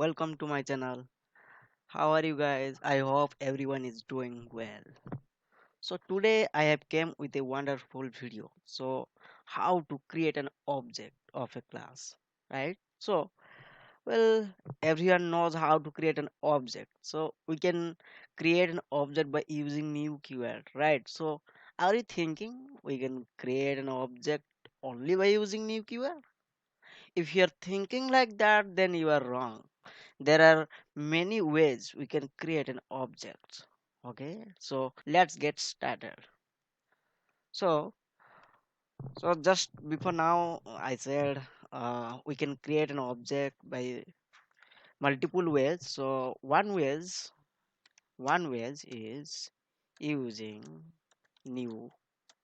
welcome to my channel. How are you guys? I hope everyone is doing well. So today I have came with a wonderful video. So how to create an object of a class, right? Well, everyone knows how to create an object. So we can create an object by using new keyword, right? So are you thinking we can create an object only by using new keyword? If you're thinking like that, then you are wrong. There are many ways we can create an object. Okay, so let's get started. So, so just before now, I said we can create an object by multiple ways. So one ways is using new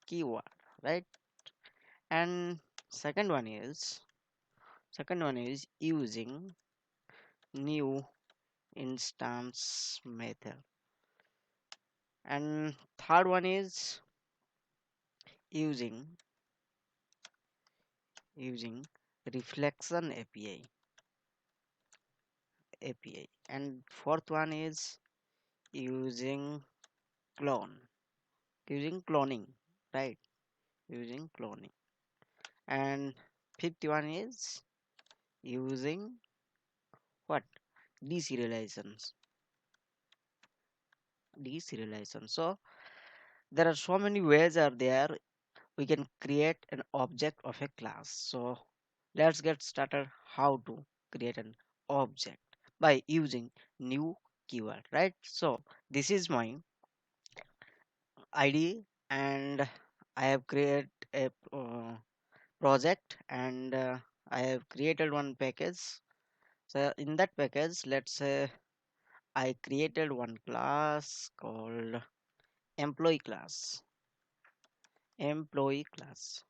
keyword, right? And second one is second one is using new instance method, and third one is using using reflection API, and fourth one is using clone using cloning, right? Using cloning, and fifth one is using what? Deserialization. So there are so many ways are there we can create an object of a class. So let's get started how to create an object by using new keyword, right? So this is my ID, and I have created a project, and I have created one package. So in that package, let's say I created one class called employee class employee class.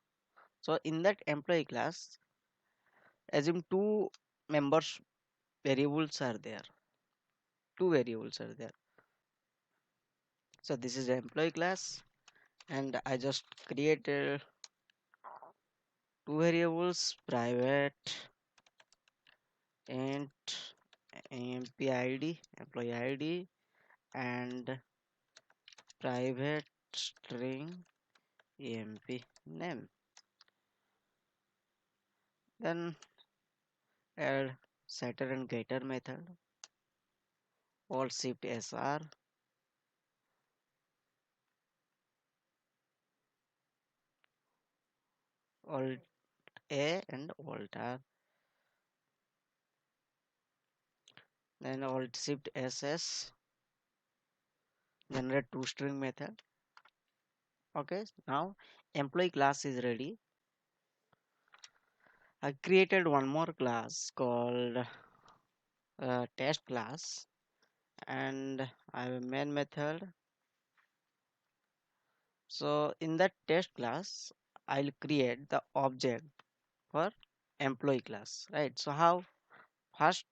So in that employee class, assume members variables are there two variables are there. So this is the employee class, and I just created two variables, private and employee id, and private string emp name. Then add setter and getter method, alt shift sr, alt a and alt r, then alt shift ss, generate toString method. Okay, now employee class is ready. I created one more class called test class, and I have a main method. So in that test class, I'll create the object for employee class, right? So how? First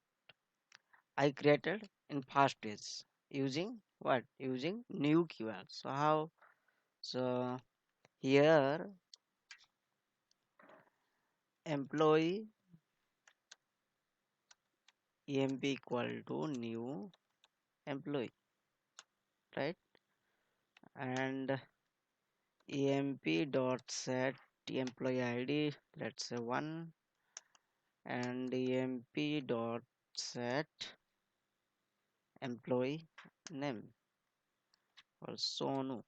I created in first is using what? Using new keyword. So how? So here employee emp equal to new employee, right? And emp dot set employee id, let's say 1, and emp dot set employee name also no.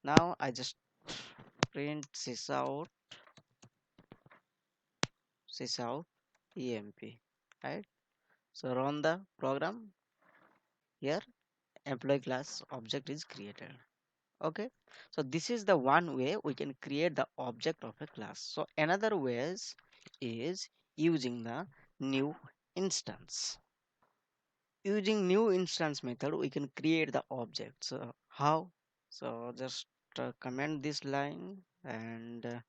Now I just print sys out emp, right? So run the program. Here employee class object is created. Okay, so this is the one way we can create the object of a class. So another ways is using the new instance. Using new instance method, we can create the object. So how? So just comment this line, and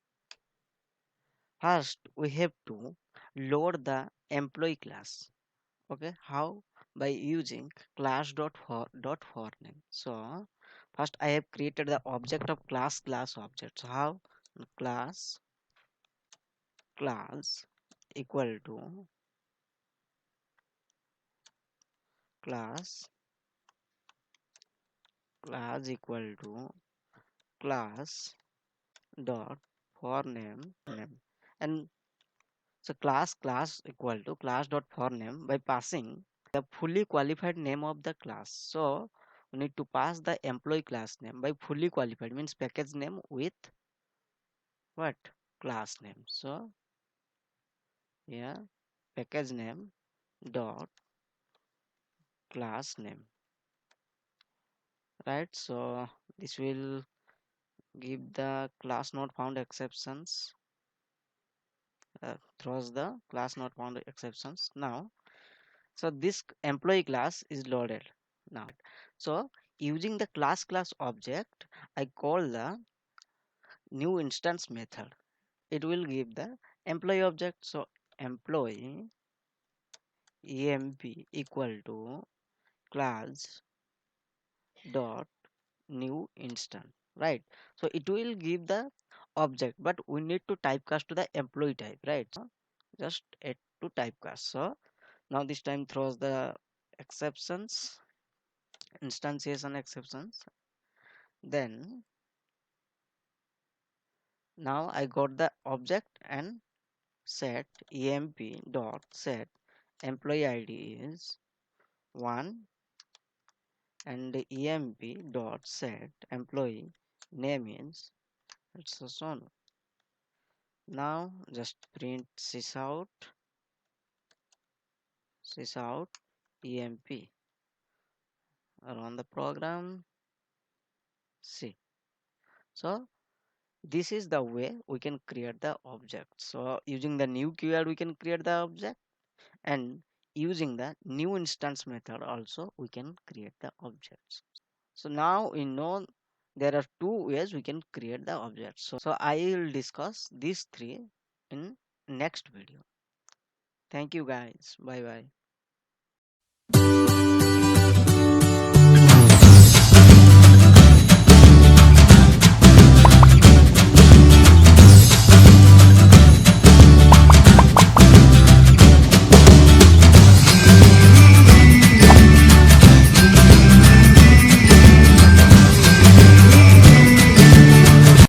first we have to load the employee class. Okay, how? By using class.for name. So first I have created the object of class object. So how? Class equal to class class equal to class dot for name, and so class equal to class dot for name by passing the fully qualified name of the class. So we need to pass the employee class name by fully qualified means package name with what class name. So yeah, package name dot class name, right? So this will give the class not found exceptions, throws the class not found exceptions. Now so this employee class is loaded now. So using the class object, I call the new instance method. It will give the employee object. So employee emp equal to class dot new instance, right? So it will give the object, but we need to typecast to the employee type, right? So just add to typecast. So now this time throws the exceptions, instantiation exceptions. Then now I got the object and set emp dot set employee id is 1 and emp dot set employee name is it's a son. Now just print sys out emp, run the program. See, so this is the way we can create the object. So using the new keyword we can create the object, and using the new instance method also we can create the objects. So now we know there are two ways we can create the objects. So I will discuss these three in next video. Thank you guys. Bye bye.